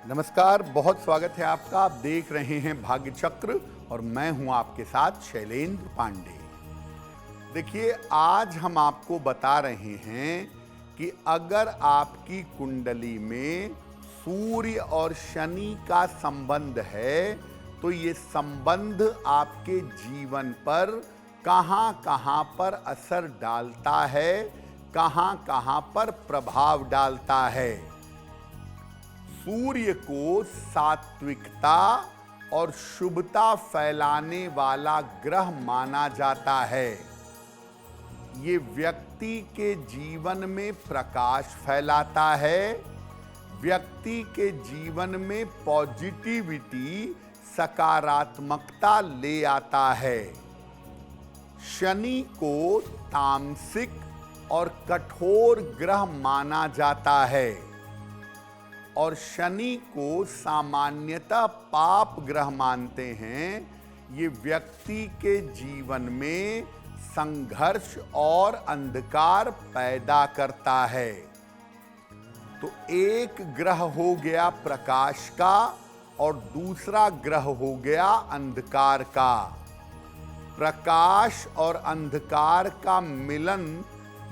नमस्कार, बहुत स्वागत है आपका। आप देख रहे हैं भाग्य चक्र और मैं हूं आपके साथ शैलेंद्र पांडे। देखिए, आज हम आपको बता रहे हैं कि अगर आपकी कुंडली में सूर्य और शनि का संबंध है तो ये संबंध आपके जीवन पर कहां-कहां पर असर डालता है, कहां-कहां पर प्रभाव डालता है। सूर्य को सात्विकता और शुभता फैलाने वाला ग्रह माना जाता है। ये व्यक्ति के जीवन में प्रकाश फैलाता है, व्यक्ति के जीवन में पॉजिटिविटी, सकारात्मकता ले आता है। शनि को तामसिक और कठोर ग्रह माना जाता है और शनि को सामान्यतः पाप ग्रह मानते हैं। ये व्यक्ति के जीवन में संघर्ष और अंधकार पैदा करता है। तो एक ग्रह हो गया प्रकाश का और दूसरा ग्रह हो गया अंधकार का। प्रकाश और अंधकार का मिलन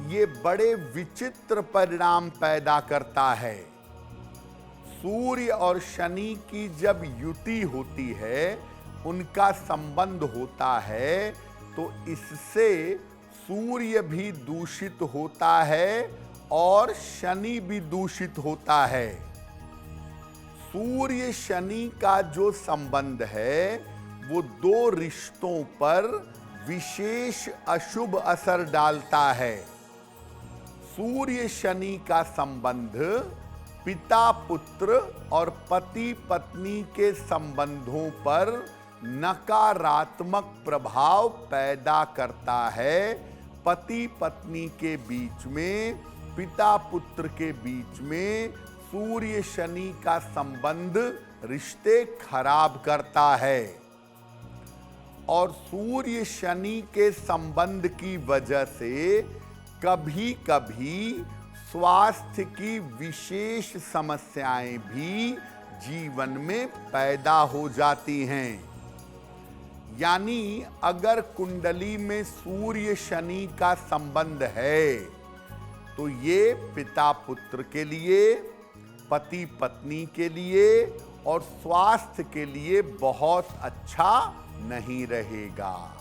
ये बड़े विचित्र परिणाम पैदा करता है। सूर्य और शनि की जब युति होती है, उनका संबंध होता है, तो इससे सूर्य भी दूषित होता है और शनि भी दूषित होता है। सूर्य शनि का जो संबंध है वो दो रिश्तों पर विशेष अशुभ असर डालता है। सूर्य शनि का संबंध पिता पुत्र और पति पत्नी के संबंधों पर नकारात्मक प्रभाव पैदा करता है। पति पत्नी के बीच में, पिता पुत्र के बीच में सूर्य शनि का संबंध रिश्ते खराब करता है और सूर्य शनि के संबंध की वजह से कभी कभी स्वास्थ्य की विशेष समस्याएं भी जीवन में पैदा हो जाती हैं। यानी अगर कुंडली में सूर्य शनि का संबंध है तो ये पिता पुत्र के लिए, पति पत्नी के लिए और स्वास्थ्य के लिए बहुत अच्छा नहीं रहेगा।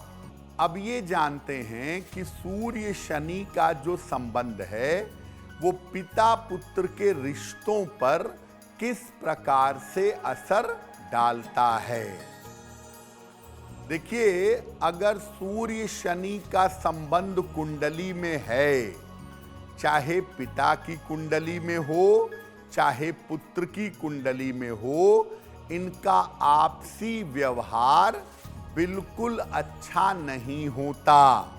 अब ये जानते हैं कि सूर्य शनि का जो संबंध है वो पिता पुत्र के रिश्तों पर किस प्रकार से असर डालता है। देखिए, अगर सूर्य शनि का संबंध कुंडली में है, चाहे पिता की कुंडली में हो, चाहे पुत्र की कुंडली में हो, इनका आपसी व्यवहार बिल्कुल अच्छा नहीं होता।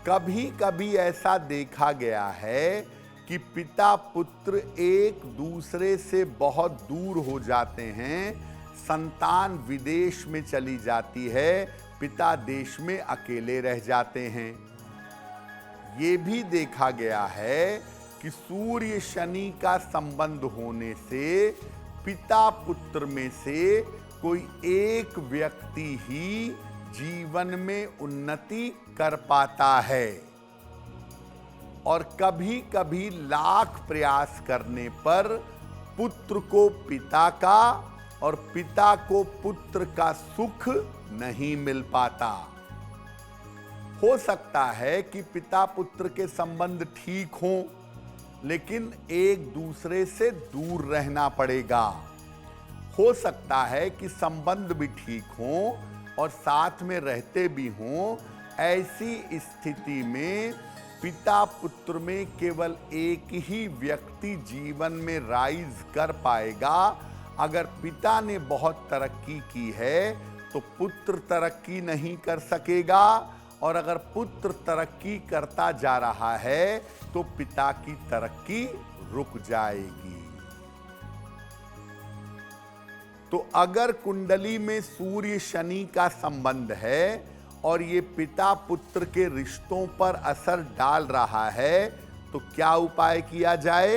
कभी कभी ऐसा देखा गया है कि पिता पुत्र एक दूसरे से बहुत दूर हो जाते हैं, संतान विदेश में चली जाती है, पिता देश में अकेले रह जाते हैं। ये भी देखा गया है कि सूर्य शनि का संबंध होने से पिता पुत्र में से कोई एक व्यक्ति ही जीवन में उन्नति कर पाता है और कभी कभी लाख प्रयास करने पर पुत्र को पिता का और पिता को पुत्र का सुख नहीं मिल पाता। हो सकता है कि पिता पुत्र के संबंध ठीक हों, लेकिन एक दूसरे से दूर रहना पड़ेगा। हो सकता है कि संबंध भी ठीक हों और साथ में रहते भी हों। ऐसी स्थिति में पिता पुत्र में केवल एक ही व्यक्ति जीवन में राइज कर पाएगा। अगर पिता ने बहुत तरक्की की है तो पुत्र तरक्की नहीं कर सकेगा और अगर पुत्र तरक्की करता जा रहा है तो पिता की तरक्की रुक जाएगी। तो अगर कुंडली में सूर्य शनि का संबंध है और ये पिता पुत्र के रिश्तों पर असर डाल रहा है तो क्या उपाय किया जाए?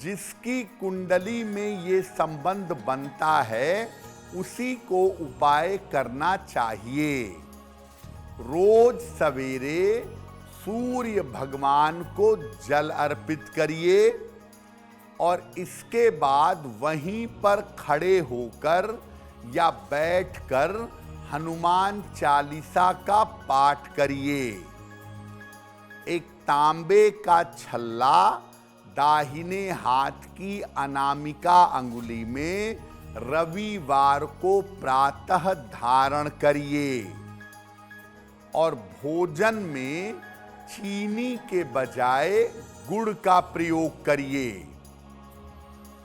जिसकी कुंडली में ये संबंध बनता है उसी को उपाय करना चाहिए। रोज सवेरे सूर्य भगवान को जल अर्पित करिए और इसके बाद वहीं पर खड़े होकर या बैठकर हनुमान चालीसा का पाठ करिए। एक तांबे का छल्ला दाहिने हाथ की अनामिका अंगुली में रविवार को प्रातः धारण करिए और भोजन में चीनी के बजाय गुड़ का प्रयोग करिए।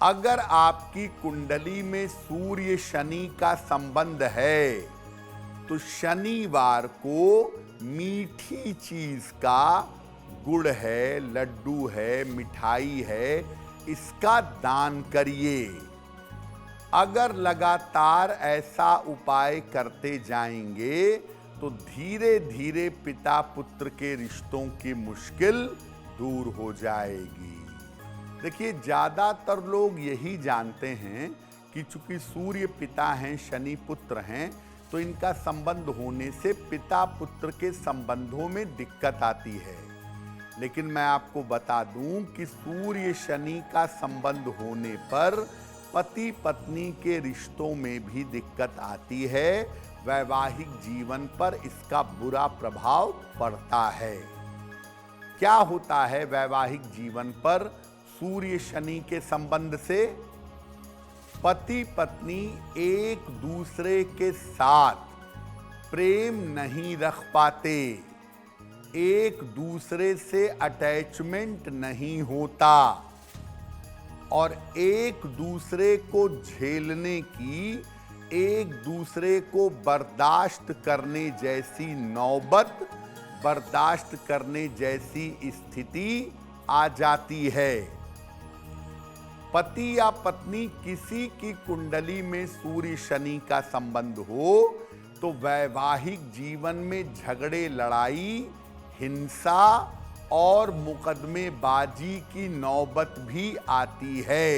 अगर आपकी कुंडली में सूर्य शनि का संबंध है तो शनिवार को मीठी चीज का, गुड़ है, लड्डू है, मिठाई है, इसका दान करिए। अगर लगातार ऐसा उपाय करते जाएंगे तो धीरे धीरे पिता पुत्र के रिश्तों की मुश्किल दूर हो जाएगी। देखिए, ज्यादातर लोग यही जानते हैं कि चूंकि सूर्य पिता हैं, शनि पुत्र हैं, तो इनका संबंध होने से पिता पुत्र के संबंधों में दिक्कत आती है। लेकिन मैं आपको बता दूं कि सूर्य शनि का संबंध होने पर पति पत्नी के रिश्तों में भी दिक्कत आती है, वैवाहिक जीवन पर इसका बुरा प्रभाव पड़ता है। क्या होता है वैवाहिक जीवन पर सूर्य शनि के संबंध से? पति पत्नी एक दूसरे के साथ प्रेम नहीं रख पाते, एक दूसरे से अटैचमेंट नहीं होता और एक दूसरे को झेलने की, एक दूसरे को बर्दाश्त करने जैसी नौबत, बर्दाश्त करने जैसी स्थिति आ जाती है। पति या पत्नी किसी की कुंडली में सूर्य शनि का संबंध हो तो वैवाहिक जीवन में झगड़े, लड़ाई, हिंसा और मुकदमेबाजी की नौबत भी आती है।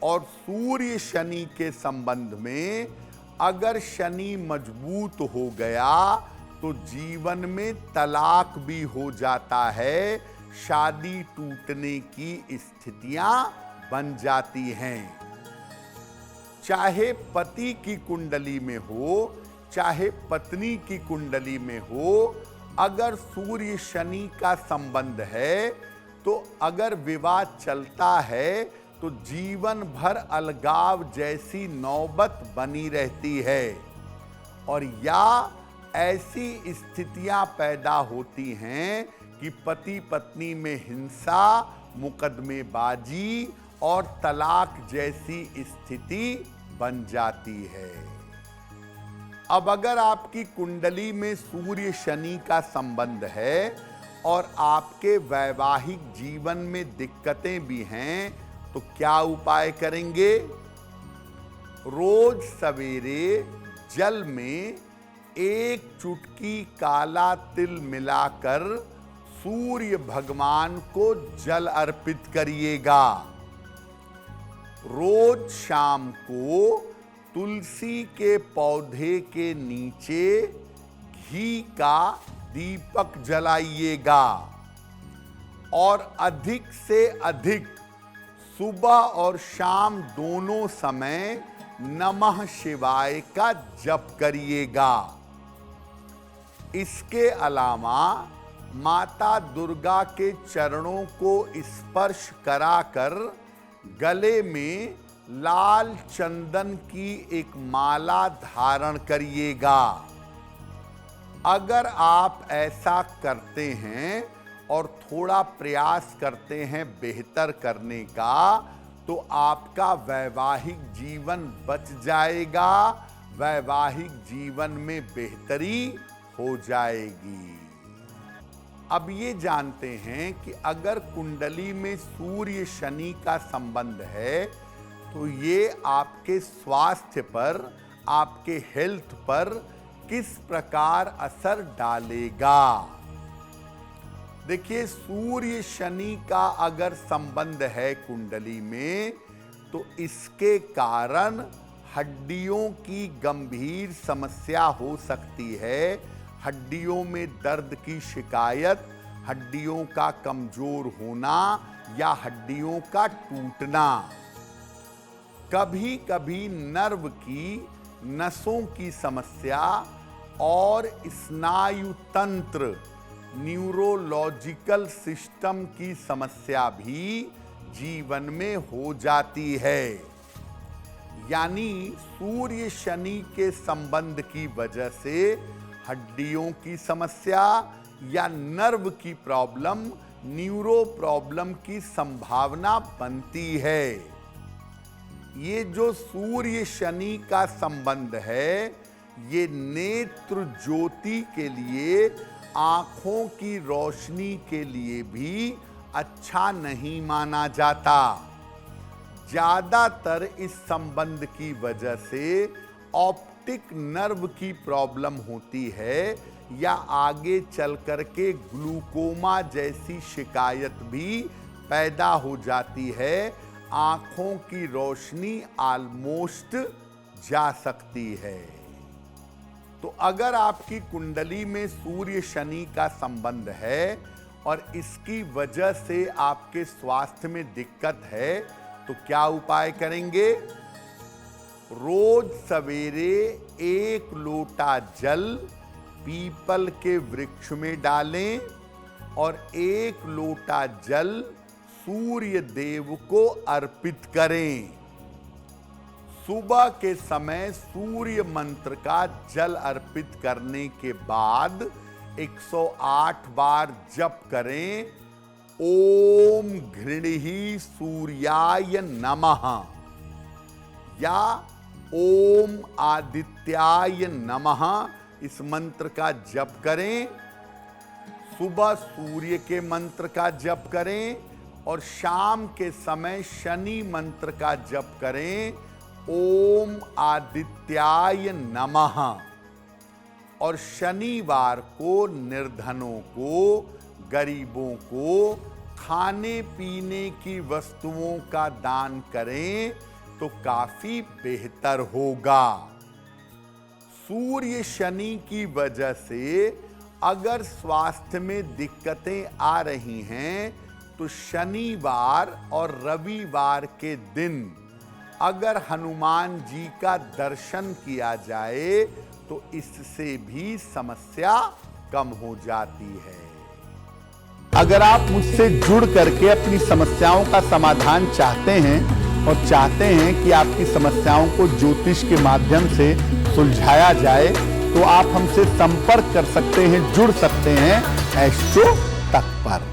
और सूर्य शनि के संबंध में अगर शनि मजबूत हो गया तो जीवन में तलाक भी हो जाता है, शादी टूटने की स्थितियां बन जाती हैं। चाहे पति की कुंडली में हो, चाहे पत्नी की कुंडली में हो, अगर सूर्य शनि का संबंध है तो अगर विवाद चलता है तो जीवन भर अलगाव जैसी नौबत बनी रहती है और या ऐसी स्थितियां पैदा होती हैं कि पति पत्नी में हिंसा, मुकदमेबाजी और तलाक जैसी स्थिति बन जाती है। अब अगर आपकी कुंडली में सूर्य शनि का संबंध है और आपके वैवाहिक जीवन में दिक्कतें भी हैं तो क्या उपाय करेंगे? रोज सवेरे जल में एक चुटकी काला तिल मिलाकर सूर्य भगवान को जल अर्पित करिएगा। रोज शाम को तुलसी के पौधे के नीचे घी का दीपक जलाइएगा और अधिक से अधिक सुबह और शाम दोनों समय नमः शिवाय का जप करिएगा। इसके अलावा माता दुर्गा के चरणों को स्पर्श कराकर गले में लाल चंदन की एक माला धारण करिएगा। अगर आप ऐसा करते हैं और थोड़ा प्रयास करते हैं बेहतर करने का तो आपका वैवाहिक जीवन बच जाएगा, वैवाहिक जीवन में बेहतरी हो जाएगी। अब ये जानते हैं कि अगर कुंडली में सूर्य शनि का संबंध है तो ये आपके स्वास्थ्य पर, आपके हेल्थ पर किस प्रकार असर डालेगा। देखिए, सूर्य शनि का अगर संबंध है कुंडली में, तो इसके कारण हड्डियों की गंभीर समस्या हो सकती है। हड्डियों में दर्द की शिकायत, हड्डियों का कमजोर होना या हड्डियों का टूटना, कभी कभी नर्व की नसों की समस्या और स्नायु तंत्र न्यूरोलॉजिकल सिस्टम की समस्या भी जीवन में हो जाती है। यानी सूर्य शनि के संबंध की वजह से हड्डियों की समस्या या नर्व की प्रॉब्लम, न्यूरो प्रॉब्लम की संभावना बनती है। ये जो सूर्य शनि का संबंध है, ये नेत्र ज्योति के लिए, आंखों की रोशनी के लिए भी अच्छा नहीं माना जाता। ज्यादातर इस संबंध की वजह से ऑप्टिक नर्व की प्रॉब्लम होती है या आगे चल करके ग्लूकोमा जैसी शिकायत भी पैदा हो जाती है। आंखों की रोशनी ऑलमोस्ट जा सकती है। तो अगर आपकी कुंडली में सूर्य शनि का संबंध है और इसकी वजह से आपके स्वास्थ्य में दिक्कत है, तो क्या उपाय करेंगे? रोज सवेरे 1 लोटा जल पीपल के वृक्ष में डालें और 1 लोटा जल सूर्य देव को अर्पित करें। सुबह के समय सूर्य मंत्र का जल अर्पित करने के बाद 108 बार जप करें। ओम घृणिहि सूर्याय नमः या ओम आदित्याय नमः, इस मंत्र का जप करें। सुबह सूर्य के मंत्र का जप करें और शाम के समय शनि मंत्र का जप करें। ओम आदित्याय नमः। और शनिवार को निर्धनों को, गरीबों को खाने पीने की वस्तुओं का दान करें तो काफी बेहतर होगा। सूर्य शनि की वजह से अगर स्वास्थ्य में दिक्कतें आ रही हैं, तो शनिवार और रविवार के दिन अगर हनुमान जी का दर्शन किया जाए तो इससे भी समस्या कम हो जाती है। अगर आप मुझसे जुड़ करके अपनी समस्याओं का समाधान चाहते हैं और चाहते हैं कि आपकी समस्याओं को ज्योतिष के माध्यम से सुलझाया जाए, तो आप हमसे संपर्क कर सकते हैं, जुड़ सकते हैं एस्ट्रो तक पर।